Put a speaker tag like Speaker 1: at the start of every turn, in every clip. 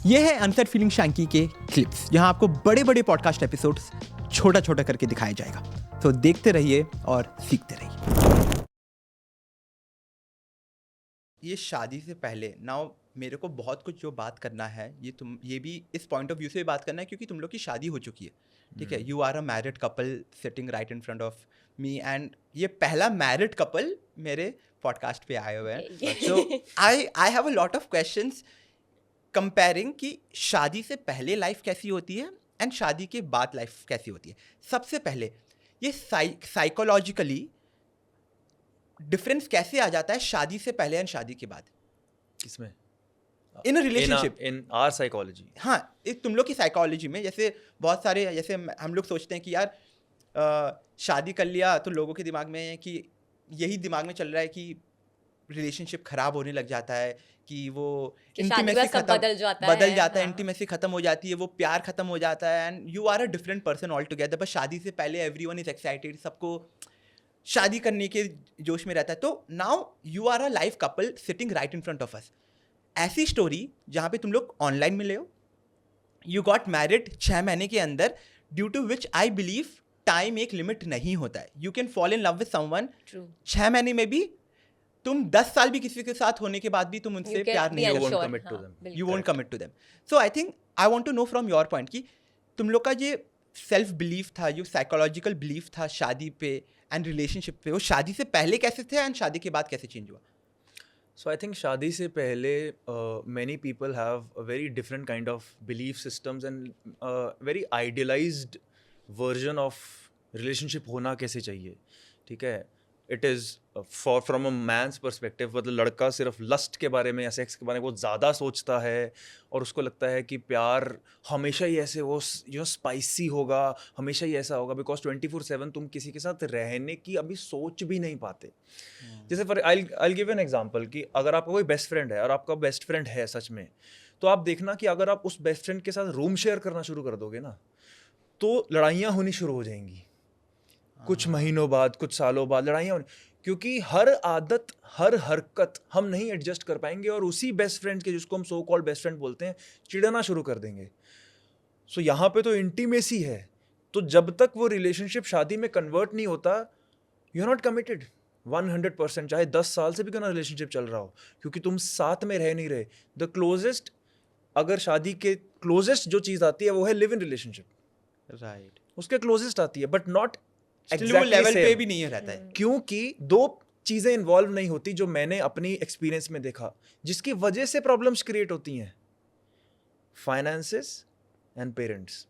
Speaker 1: ये है unset feeling Shanky के क्लिप्स, जहां आपको बड़े बड़े पॉडकास्ट एपिसोड्स छोटा छोटा करके दिखाया जाएगा। तो देखते रहिए और सीखते रहिए। ये शादी से पहले नाउ मेरे को बहुत कुछ जो बात करना है, ये भी इस पॉइंट ऑफ व्यू से बात करना है क्योंकि तुम लोग की शादी हो चुकी है, ठीक है। You are a married couple sitting right in front of me, and ये पहला मैरिड कपल मेरे पॉडकास्ट पे आए हुए हैं। So I have a lot of questions comparing कि शादी से पहले लाइफ कैसी होती है एंड शादी के बाद लाइफ कैसी होती है। सबसे पहले ये साइकोलॉजिकली डिफरेंस कैसे आ जाता है शादी से पहले एंड शादी के बाद
Speaker 2: किसमें?
Speaker 1: In a relationship,
Speaker 2: in our psychology.
Speaker 1: हाँ, तुम लोग की साइकोलॉजी में। जैसे बहुत सारे, जैसे हम लोग सोचते हैं कि यार शादी कर लिया तो लोगों के दिमाग में है कि यही दिमाग में चल रहा है कि रिलेशनशिप खराब होने लग जाता है, कि वो इंटीमेसी खत्म बदल जाता है, इंटीमेसी खत्म हो जाती है, वो प्यार खत्म हो जाता है, and you are a different person all together. बस शादी से पहले एवरीवन इज एक्साइटेड, सबको शादी करने के जोश में रहता है। तो now you are a life couple sitting right in front of us. ऐसी स्टोरी जहाँ पे तुम लोग ऑनलाइन मिले हो, यू गॉट मैरिड 6 महीने के अंदर, due to which I believe time एक लिमिट नहीं होता है। You can fall in love with someone 6 महीने में भी, तुम 10 साल भी किसी के साथ होने के बाद भी तुम उनसे प्यार नहीं
Speaker 2: You
Speaker 1: करोगे,
Speaker 2: won't commit to them.
Speaker 1: you won't commit to them. So I think I want to know from your point कि तुम लोग का ये सेल्फ बिलीफ था, जो साइकोलॉजिकल बिलीफ था शादी पे एंड रिलेशनशिप पे, वो शादी से पहले कैसे थे एंड शादी के बाद कैसे चेंज हुआ?
Speaker 2: So I think शादी से पहले many people have a very different kind of belief systems and very idealized version of relationship होना कैसे चाहिए, ठीक है। It is from a man's perspective, मतलब लड़का सिर्फ लस्ट के बारे में या सेक्स के बारे में बहुत ज़्यादा सोचता है और उसको लगता है कि प्यार हमेशा ही ऐसे वो स्पाइसी होगा, हमेशा ही ऐसा होगा, बिकॉज 24/7 तुम किसी के साथ रहने की अभी सोच भी नहीं पाते। जैसे for I give an example कि अगर आपका कोई बेस्ट फ्रेंड है और आपका बेस्ट फ्रेंड है सच में, तो आप देखना कि अगर आप उस बेस्ट फ्रेंड के साथ रूम शेयर करना शुरू कर दोगे ना, तो लड़ाइयाँ होनी शुरू हो जाएंगी। कुछ महीनों बाद, कुछ सालों बाद लड़ाइयाँ होनी, क्योंकि हर आदत, हर हरकत हम नहीं एडजस्ट कर पाएंगे और उसी बेस्ट फ्रेंड के, जिसको हम सो कॉल्ड बेस्ट फ्रेंड बोलते हैं, चिढ़ना शुरू कर देंगे। सो यहाँ पे तो इंटीमेसी है, तो जब तक वो रिलेशनशिप शादी में कन्वर्ट नहीं होता, यू आर नॉट कमिटेड 100%, चाहे 10 साल से भी क्यों ना रिलेशनशिप चल रहा हो, क्योंकि तुम साथ में रह नहीं रहे। द क्लोजेस्ट, अगर शादी के क्लोजेस्ट जो चीज़ आती है वो है लिव इन रिलेशनशिप,
Speaker 1: राइट,
Speaker 2: उसके क्लोजेस्ट आती है, बट नॉट
Speaker 1: एक्चुअली वो लेवल पे भी नहीं रहता है,
Speaker 2: क्योंकि दो चीज़ें इन्वॉल्व नहीं होती जो मैंने अपनी एक्सपीरियंस में देखा, जिसकी वजह से प्रॉब्लम्स क्रिएट होती हैं, फाइनेंसेस एंड पेरेंट्स।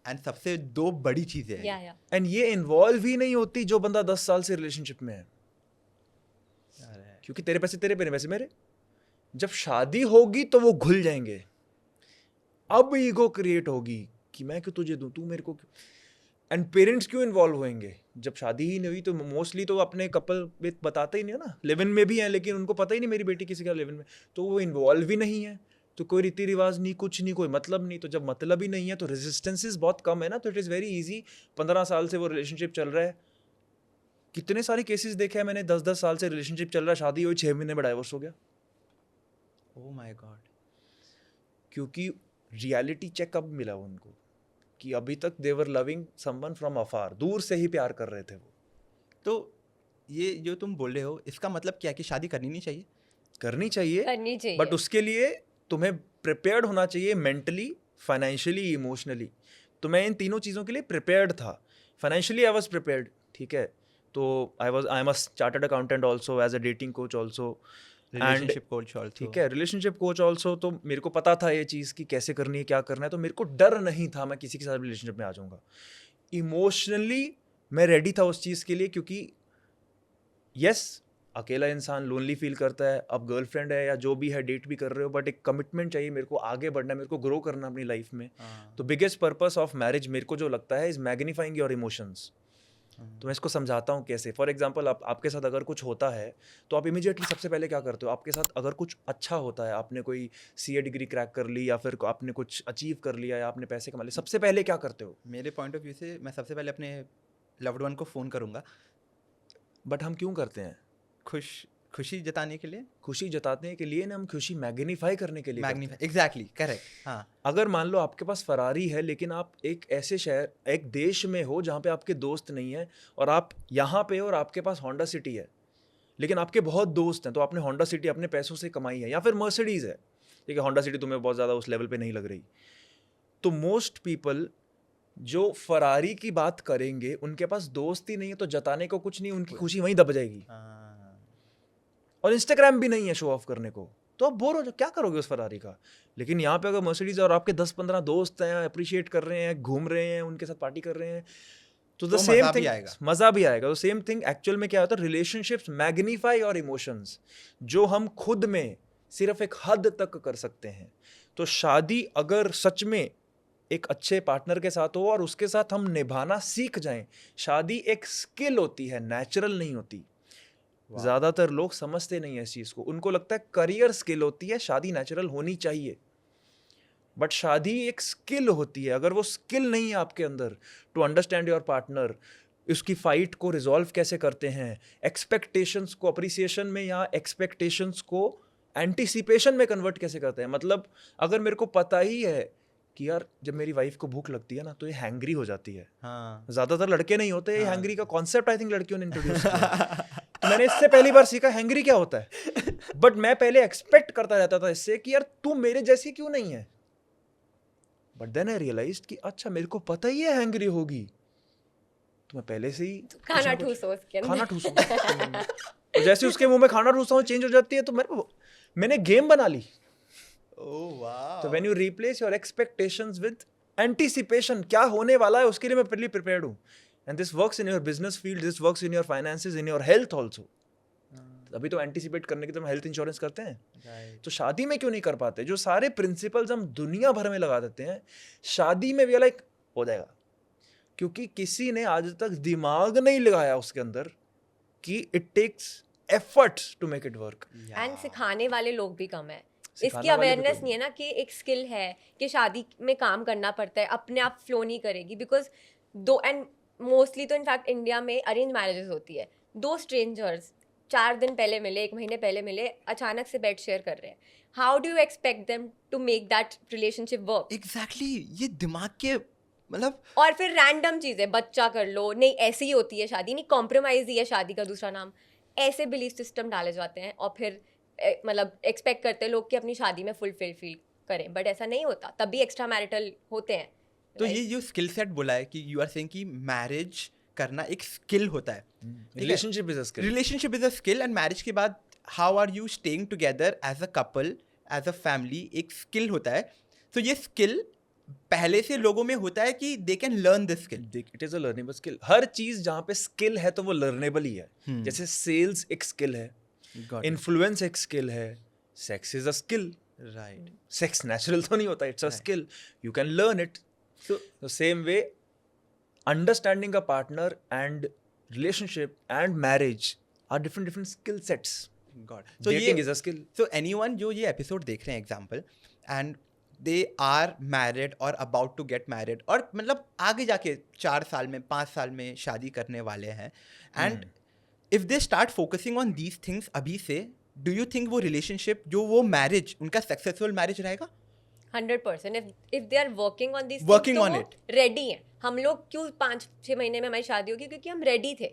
Speaker 1: एंड सबसे दो बड़ी चीजें हैं,
Speaker 2: एंड ये इन्वॉल्व ही नहीं होती जो बंदा 10 साल से रिलेशनशिप में है, क्योंकि तेरे पैसे तेरे, मेरे पैसे मेरे। जब शादी होगी तो वो घुल जाएंगे, अब ईगो क्रिएट होगी कि मैं क्यों तुझे दूं, तू मेरे को क्यों। एंड पेरेंट्स क्यों इन्वॉल्व होंगे जब शादी ही नहीं हुई? तो मोस्टली तो अपने कपल में बताते ही नहीं है ना, लिव इन में भी हैं लेकिन उनको पता ही नहीं मेरी बेटी किसी का लिव इन में, तो वो इन्वॉल्व ही नहीं है, तो कोई रीति रिवाज नहीं, कुछ नहीं, कोई मतलब नहीं। तो जब मतलब ही नहीं है तो रेजिस्टेंसेस बहुत कम है ना, तो इट इज़ वेरी ईजी। 15 साल से वो रिलेशनशिप चल रहा है, कितने सारे केसेस देखे हैं मैंने, 10-10 साल से रिलेशनशिप चल रहा है, शादी हुई 6 महीने में डाइवोर्स हो गया।
Speaker 1: ओह माय गॉड,
Speaker 2: क्योंकि रियलिटी चेक अब मिला उनको कि अभी तक दे वर लविंग समवन फ्रॉम अफार, दूर से ही प्यार कर रहे थे वो।
Speaker 1: तो ये जो तुम बोल रहे हो, इसका मतलब क्या है कि शादी करनी नहीं चाहिए?
Speaker 2: करनी चाहिए, बट उसके लिए तुम्हें प्रिपेयर्ड होना चाहिए, मेंटली, फाइनेंशियली, इमोशनली। तो मैं इन तीनों चीज़ों के लिए प्रिपेयर्ड था। फाइनेंशियली आई वॉज प्रिपेयर्ड, ठीक है, तो I am a chartered accountant also, as a dating coach also,
Speaker 1: relationship coach also,
Speaker 2: ठीक है, रिलेशनशिप कोच ऑल्सो। तो मेरे को पता था ये चीज़ कि कैसे करनी है, क्या करना है, तो मेरे को डर नहीं था मैं किसी के साथ रिलेशनशिप में आ जाऊँगा। इमोशनली मैं रेडी था उस चीज़ के लिए, क्योंकि यस, अकेला इंसान लोनली फील करता है, अब गर्लफ्रेंड है या जो भी है, डेट भी कर रहे हो, बट एक कमिटमेंट चाहिए, मेरे को आगे बढ़ना है, मेरे को ग्रो करना अपनी लाइफ में। तो बिगेस्ट पर्पस ऑफ मैरिज मेरे को जो लगता है इज मैग्नीफाइंग योर इमोशंस। तो मैं इसको समझाता हूँ कैसे। फॉर एग्जाम्पल, आपके साथ अगर कुछ होता है तो आप इमीडिएटली सबसे पहले क्या करते हो? आपके साथ अगर कुछ अच्छा होता है, आपने कोई CA डिग्री क्रैक कर ली या फिर आपने कुछ अचीव कर लिया या आपने पैसे कमा लिए, सबसे पहले क्या करते हो?
Speaker 1: मेरे पॉइंट ऑफ व्यू से मैं सबसे पहले अपने लव्ड वन को फ़ोन करूँगा।
Speaker 2: बट हम क्यों करते हैं?
Speaker 1: खुशी जताने के लिए,
Speaker 2: खुशी जताने के लिए ना, हम खुशी मैग्नीफाई करने के लिए करते हैं।
Speaker 1: मैग्नीफाई, एग्जैक्टली, करेक्ट, हाँ।
Speaker 2: अगर मान लो आपके पास फरारी है, लेकिन आप एक ऐसे शहर, एक देश में हो जहाँ पे आपके दोस्त नहीं है, और आप यहाँ पे हो और आपके पास होंडा सिटी है, लेकिन आपके बहुत दोस्त हैं, तो आपने होंडा सिटी अपने पैसों से कमाई है, या फिर मर्सिडीज है, ठीक है, होंडा सिटी तुम्हें बहुत ज़्यादा उस लेवल पे नहीं लग रही, तो मोस्ट पीपल जो फरारी की बात करेंगे, उनके पास दोस्त ही नहीं है, तो जताने को कुछ नहीं, उनकी खुशी वहीं दब जाएगी।
Speaker 1: हाँ।
Speaker 2: और इंस्टाग्राम भी नहीं है शो ऑफ करने को, तो आप बोर हो जाओ, क्या करोगे उस फरारी का। लेकिन यहाँ पे अगर मर्सिडीज और आपके 10-15 दोस्त हैं, अप्रिशिएट कर रहे हैं, घूम रहे हैं, उनके साथ पार्टी कर रहे हैं, तो द
Speaker 1: तो
Speaker 2: सेम
Speaker 1: मज़ा भी
Speaker 2: थिंग,
Speaker 1: आएगा।
Speaker 2: मज़ा भी आएगा। तो सेम थिंग एक्चुअल में क्या होता है, रिलेशनशिप्स मैग्नीफाई और इमोशंस, जो हम खुद में सिर्फ एक हद तक कर सकते हैं। तो शादी अगर सच में एक अच्छे पार्टनर के साथ हो और उसके साथ हम निभाना सीख जाएं, शादी एक स्किल होती है, नेचुरल नहीं होती। ज़्यादातर लोग समझते नहीं है इस चीज़ को, उनको लगता है करियर स्किल होती है, शादी नेचुरल होनी चाहिए, बट शादी एक स्किल होती है। अगर वो स्किल नहीं है आपके अंदर टू अंडरस्टैंड योर पार्टनर, उसकी फाइट को रिजॉल्व कैसे करते हैं, एक्सपेक्टेशंस को अप्रिसिएशन में या एक्सपेक्टेशंस को एंटिसिपेशन में कन्वर्ट कैसे करते हैं। मतलब अगर मेरे को पता ही है कि यार जब मेरी वाइफ को भूख लगती है ना, तो ये हैंग्री हो जाती है,
Speaker 1: हाँ।
Speaker 2: ज़्यादातर लड़के नहीं होते, ये
Speaker 1: हाँ।
Speaker 2: हैंग्री का कॉन्सेप्ट आई थिंक लड़कियों ने इंट्रोड्यूस किया। तो मैंने इससे पहली बार सीखा हैंग्री क्या होता है, बट मैं पहले एक्सपेक्ट करता रहता था इससे कि यार तू मेरे जैसी क्यों नहीं है, बट देन आई रियलाइज्ड कि अच्छा मेरे को पता ही है हैंग्री होगी, तो मैं पहले से ही
Speaker 3: खाना ठूसो उसके अंदर।
Speaker 2: खाना ठूसो। और जैसे उसके मुंह में खाना ठूसता हूँ चेंज हो जाती है, तो मैंने गेम बना ली।
Speaker 1: ओह वाह।
Speaker 2: तो when you replace your expectations with anticipation, क्या होने वाला है उसके लिए मैं पहले प्रिपेयर्ड हूँ, and this works in your business field, this works in your finances, in your health also. अभी तो एंटिसिपेट करने के लिए हम हेल्थ इंश्योरेंस करते हैं, तो शादी में क्यों नहीं कर पाते? जो सारे प्रिंसिपल्स हम दुनिया भर में लगा देते हैं, शादी में भी लाइक हो जाएगा, क्योंकि किसी ने आज तक दिमाग नहीं लगाया उसके अंदर कि it takes efforts to make it work.
Speaker 3: And सिखाने वाले लोग भी कम है,
Speaker 2: सिखाने
Speaker 3: इसकी
Speaker 2: वाले भी
Speaker 3: अवेयरनेस
Speaker 2: कम
Speaker 3: नहीं है ना कि एक स्किल है कि शादी में काम करना पड़ता है, अपने आप फ्लो नहीं करेगी। बिकॉज दो, एंड मोस्टली तो इनफैक्ट इंडिया में अरेंज मैरिजेस होती है, दो स्ट्रेंजर्स 4 दिन पहले मिले, 1 महीने पहले मिले, अचानक से बेड शेयर कर रहे हैं। How do you expect them to make that relationship work?
Speaker 1: Exactly, ये दिमाग के मतलब।
Speaker 3: और फिर रैंडम चीज़ें, बच्चा कर लो, नहीं ऐसी ही होती है शादी, नहीं कॉम्प्रोमाइज ही है शादी का दूसरा नाम, ऐसे बिलीफ सिस्टम डाले जाते हैं, और फिर मतलब एक्सपेक्ट करते हैं लोग कि अपनी शादी में फुलफिल फील करें, बट ऐसा नहीं होता, तभी एक्स्ट्रा मैरिटल होते हैं।
Speaker 1: तो ये जो स्किल सेट बोला है कि यू आर सेइंग कि मैरिज करना एक स्किल होता है,
Speaker 2: relationship is a skill,
Speaker 1: relationship is a skill, and marriage के बाद how are you staying together as a couple, as a family, एक स्किल होता है। तो ये स्किल पहले से लोगों में होता है कि they can learn this skill.
Speaker 2: It is a learnable skill. हर चीज जहाँ पे स्किल है तो वो लर्नेबल ही है। जैसे सेल्स एक स्किल है, इन्फ्लुएंस एक स्किल है, sex is a skill,
Speaker 1: right.
Speaker 2: Sex natural तो नहीं होता, it's a skill, you can learn it. So same way understanding a partner and relationship and marriage are different skill sets.
Speaker 1: God.
Speaker 2: Dating is a skill.
Speaker 1: So anyone जो ये episode देख रहे हैं example, and they are married or about to get married, और मतलब आगे जाके 4 साल में 5 साल में शादी करने वाले हैं, and if they start focusing on these things अभी से, डू यू थिंक वो रिलेशनशिप, जो वो मैरिज, उनका सक्सेसफुल मैरिज रहेगा?
Speaker 3: 100%। if they are working on these
Speaker 1: Working
Speaker 3: things,
Speaker 1: on
Speaker 3: तो
Speaker 1: it.
Speaker 3: वो रेडी हैं। हम लोग क्यों 5-6 महीने में हमारी शादी होगी? क्योंकि हम रेडी थे,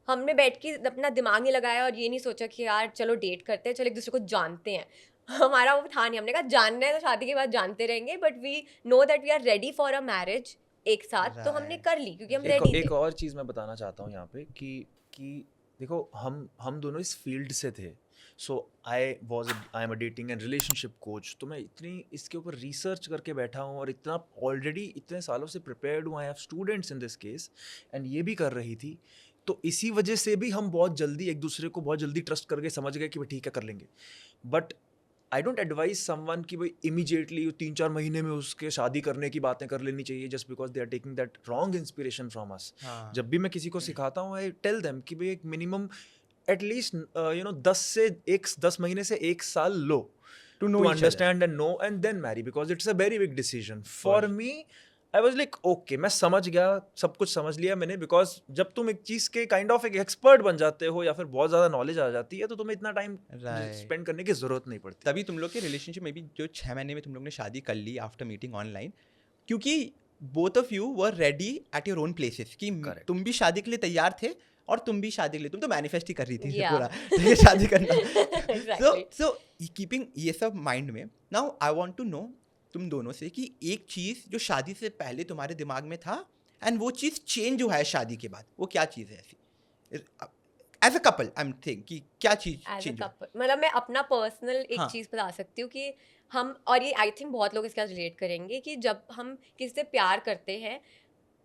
Speaker 3: हमने बैठ के अपना दिमाग नहीं लगाया और ये नहीं सोचा कि यार चलो डेट करते हैं, चलो एक दूसरे को जानते हैं। हमारा वो था नहीं, हमने कहा जानना है तो शादी के बाद जानते रहेंगे, but we know that we are ready for a marriage एक साथ, तो हमने कर ली क्योंकि हम रेडी थे।
Speaker 2: एक और चीज़ मैं बताना चाहता हूँ यहाँ पे कि देखो हम दोनों इस फील्ड से थे। So I am a dating and relationship coach. तो मैं इतनी इसके ऊपर रिसर्च करके बैठा हूँ और इतना ऑलरेडी इतने सालों से प्रिपेयर्ड हूँ। I have students in this case, and ये भी कर रही थी। तो इसी वजह से भी हम बहुत जल्दी एक दूसरे को बहुत जल्दी ट्रस्ट करके समझ गए कि भाई ठीक है कर लेंगे। But I don't advise someone कि भाई इमीडिएटली 3-4 महीने में उसके शादी करने की बातें कर लेनी चाहिए, just because they are taking that wrong inspiration from us. जब भी मैं किसी को सिखाता हूँ, आई टेल देम कि भाई एक मिनिमम एटलीस्ट 10 महीने से 1 साल लो
Speaker 1: To
Speaker 2: to
Speaker 1: know each other.
Speaker 2: understand and know and then marry, because it's a very big decision for me. I was like okay, मैं समझ गया, सब कुछ समझ लिया मैंने, बिकॉज जब तुम एक चीज़ के काइंड ऑफ एक एक्सपर्ट बन जाते हो या फिर बहुत ज़्यादा नॉलेज आ जाती है तो तुम्हें इतना टाइम
Speaker 1: Right.
Speaker 2: स्पेंड करने की ज़रूरत नहीं पड़ती.
Speaker 1: तभी तुम लोग के रिलेशनशिप में भी जो 6 महीने में तुम लोग ने शादी कर ली आफ्टर मीटिंग ऑनलाइन, क्योंकि both of you were ready at your own places कि
Speaker 2: Correct.
Speaker 1: तुम भी शादी के लिए तैयार थे और तुम भी शादी के लिए, तुम तो मैनिफेस्ट ही कर रही थी
Speaker 3: Yeah.
Speaker 1: पूरा ये शादी करना.
Speaker 3: Exactly.
Speaker 1: सो कीपिंग ये सब माइंड में, now I want to know तुम दोनों से कि एक चीज़ जो शादी से पहले तुम्हारे दिमाग में था एंड वो चीज़ चेंज हुआ है शादी के बाद, वो क्या चीज़ है ऐसी as a couple? I am think कि क्या चीज़
Speaker 3: एज अ
Speaker 1: चेंज?
Speaker 3: कपल, मतलब मैं अपना पर्सनल एक
Speaker 1: हाँ.
Speaker 3: चीज़ बता सकती हूँ कि हम, और ये आई थिंक बहुत लोग इसके साथ रिलेट करेंगे, कि जब हम किसी से प्यार करते हैं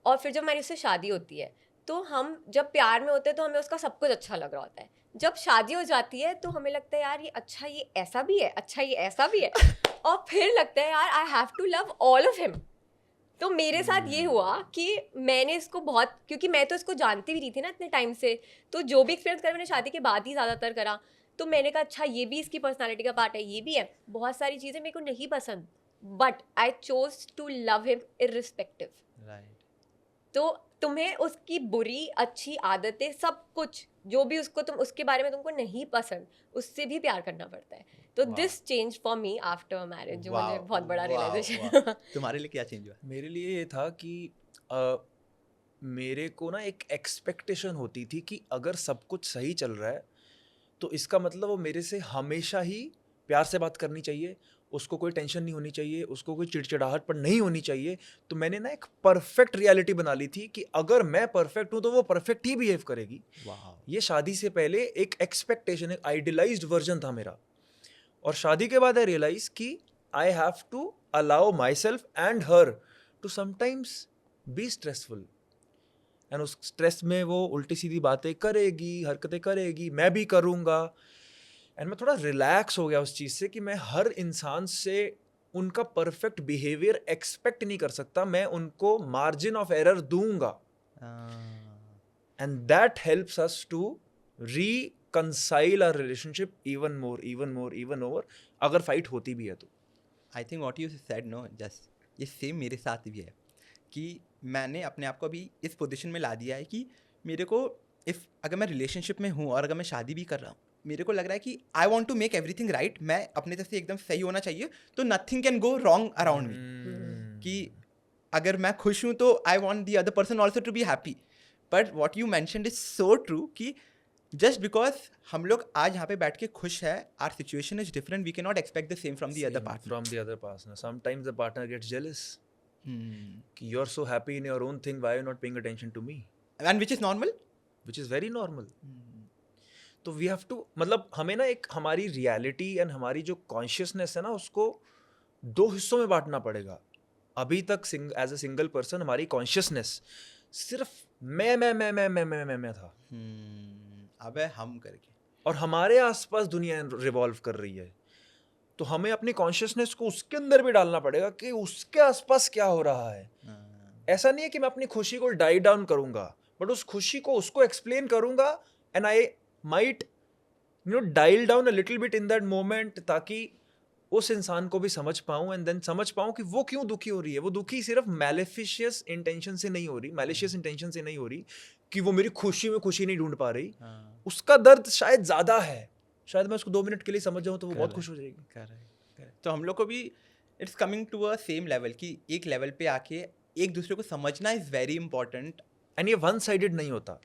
Speaker 3: और फिर जब हमारी उससे शादी होती है, तो हम जब प्यार में होते हैं तो हमें उसका सब कुछ अच्छा लग रहा होता है. जब शादी हो जाती है तो हमें लगता है यार ये अच्छा, ये ऐसा भी है, अच्छा ये ऐसा भी है, और फिर लगता है यार I have to love all of him. तो मेरे साथ ये हुआ कि मैंने इसको बहुत, क्योंकि मैं तो इसको जानती भी नहीं थी ना इतने टाइम से, तो जो भी एक्सपीरियंस करा मैंने शादी के बाद ही ज़्यादातर करा. तो मैंने कहा अच्छा ये भी इसकी पर्सनालिटी का पार्ट है, ये भी है, बहुत सारी चीज़ें मेरे को नहीं पसंद, but I chose to love him irrespective.
Speaker 1: Right.
Speaker 3: तो तुम्हें उसकी बुरी अच्छी आदतें सब कुछ जो भी उसको तुम उसके बारे में तुमको नहीं पसंद, उससे भी प्यार करना पड़ता है. तो
Speaker 1: Wow.
Speaker 3: This change for me after marriage, जो मुझे
Speaker 1: Wow,
Speaker 3: बहुत बड़ा
Speaker 1: wow,
Speaker 3: रियलाइजेशन.
Speaker 1: wow. तुम्हारे लिए क्या चेंज हुआ?
Speaker 2: मेरे लिए ये था कि मेरे को ना एक एक्सपेक्टेशन होती थी कि अगर सब कुछ सही चल रहा है तो इसका मतलब वो मेरे से हमेशा ही प्यार से बात करनी चाहिए, उसको कोई टेंशन नहीं होनी चाहिए, उसको कोई चिड़चिड़ाहट पर नहीं होनी चाहिए. तो मैंने ना एक परफेक्ट रियलिटी बना ली थी कि अगर मैं परफेक्ट हूँ तो वो परफेक्ट ही बिहेव करेगी.
Speaker 1: वाह.
Speaker 2: ये शादी से पहले एक एक्सपेक्टेशन, एक आइडियलाइज्ड वर्जन था मेरा. और शादी के बाद आई रियलाइज कि I have to allow myself and her to sometimes be stressful. And उस स्ट्रेस में वो उल्टी सीधी बातें करेगी, हरकतें करेगी, मैं भी करूँगा. एंड मैं थोड़ा रिलैक्स हो गया उस चीज़ से कि मैं हर इंसान से उनका परफेक्ट बिहेवियर एक्सपेक्ट नहीं कर सकता, मैं उनको मार्जिन ऑफ एरर दूंगा. And that helps us to reconcile our relationship even more अगर फाइट होती भी है तो.
Speaker 1: I think what you said no, just ये सेम मेरे साथ भी है कि मैंने अपने आप को अभी इस पोजीशन में ला दिया है कि मेरे को अगर मैं रिलेशनशिप में हूँ और अगर मैं शादी भी कर रहा हूँ, मेरे को लग रहा है कि I want to make everything right, मैं अपने तरफ से एकदम सही होना चाहिए, तो nothing can go wrong around me. कि अगर मैं खुश हूँ तो I want the other person also to be happy. But what you mentioned is so true कि जस्ट बिकॉज हम लोग आज यहाँ पे बैठ के खुश है, our situation is different, we can not expect the same from the other partner.
Speaker 2: From the other partner. Sometimes the partner gets jealous. कि you're so happy in your own thing, why are you not paying attention to me?
Speaker 1: And which is normal.
Speaker 2: Which is very normal. तो we have to, मतलब हमें ना एक हमारी reality and हमारी जो consciousness है ना उसको 2 हिस्सों में बांटना पड़ेगा. अभी तक एज अ सिंगल पर्सन हमारी कॉन्शियसनेस सिर्फ मैं था.
Speaker 1: अबे हम करके,
Speaker 2: और हमारे आसपास दुनिया रिवॉल्व कर रही है. तो हमें अपनी कॉन्शियसनेस को उसके अंदर भी डालना पड़ेगा कि उसके आसपास क्या हो रहा है. ऐसा नहीं है कि मैं अपनी खुशी को डाई डाउन करूंगा, बट उस खुशी को उसको एक्सप्लेन करूंगा and I might dial down a little bit in that moment, ताकि उस इंसान को भी समझ पाऊं एंड देन समझ पाऊं कि वो क्यों दुखी हो रही है. वो दुखी सिर्फ मैलिफिशियस इंटेंशन से नहीं हो रही, मैलिशियस इंटेंशन से नहीं हो रही कि वो मेरी खुशी में खुशी नहीं ढूंढ पा रही. उसका दर्द शायद ज़्यादा है, शायद मैं उसको 2 मिनट के लिए समझ जाऊं तो वो बहुत खुश हो जाएगी.
Speaker 1: करेक्ट. तो हम लोग को भी it's coming to a same level कि एक लेवल पे आके एक दूसरे को समझना इज वेरी इंपॉर्टेंट.
Speaker 2: एंड ये वन साइडेड नहीं होता.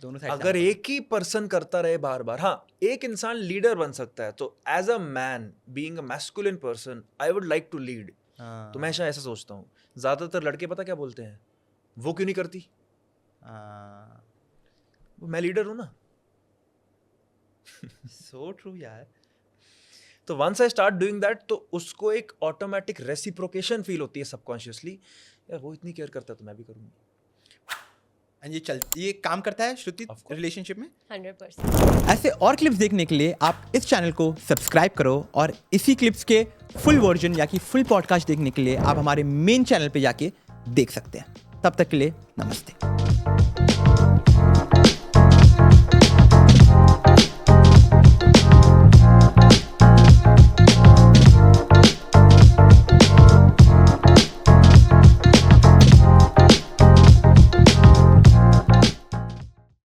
Speaker 1: दोनों साइड
Speaker 2: अगर एक ही पर्सन करता रहे बार बार, हाँ एक इंसान लीडर बन सकता है. तो as a man being a masculine person I would like to lead. तो मैं ऐसा सोचता हूँ. ज़्यादातर लड़के पता क्या बोलते हैं, वो क्यों नहीं करती, मैं लीडर हूँ ना.
Speaker 1: सो ट्रू यार.
Speaker 2: तो once I start doing that तो उसको एक ऑटोमेटिक रेसिप्रोकेशन फील होती है सबकॉन्शियसली, यार वो इतनी केयर करता है तो मैं भी करूँगी.
Speaker 1: एंड ये काम करता है श्रुति रिलेशनशिप में
Speaker 3: 100%.
Speaker 1: ऐसे और क्लिप्स देखने के लिए आप इस चैनल को सब्सक्राइब करो, और इसी क्लिप्स के फुल वर्जन या कि फुल पॉडकास्ट देखने के लिए आप हमारे मेन चैनल पे जाके देख सकते हैं. तब तक के लिए नमस्ते.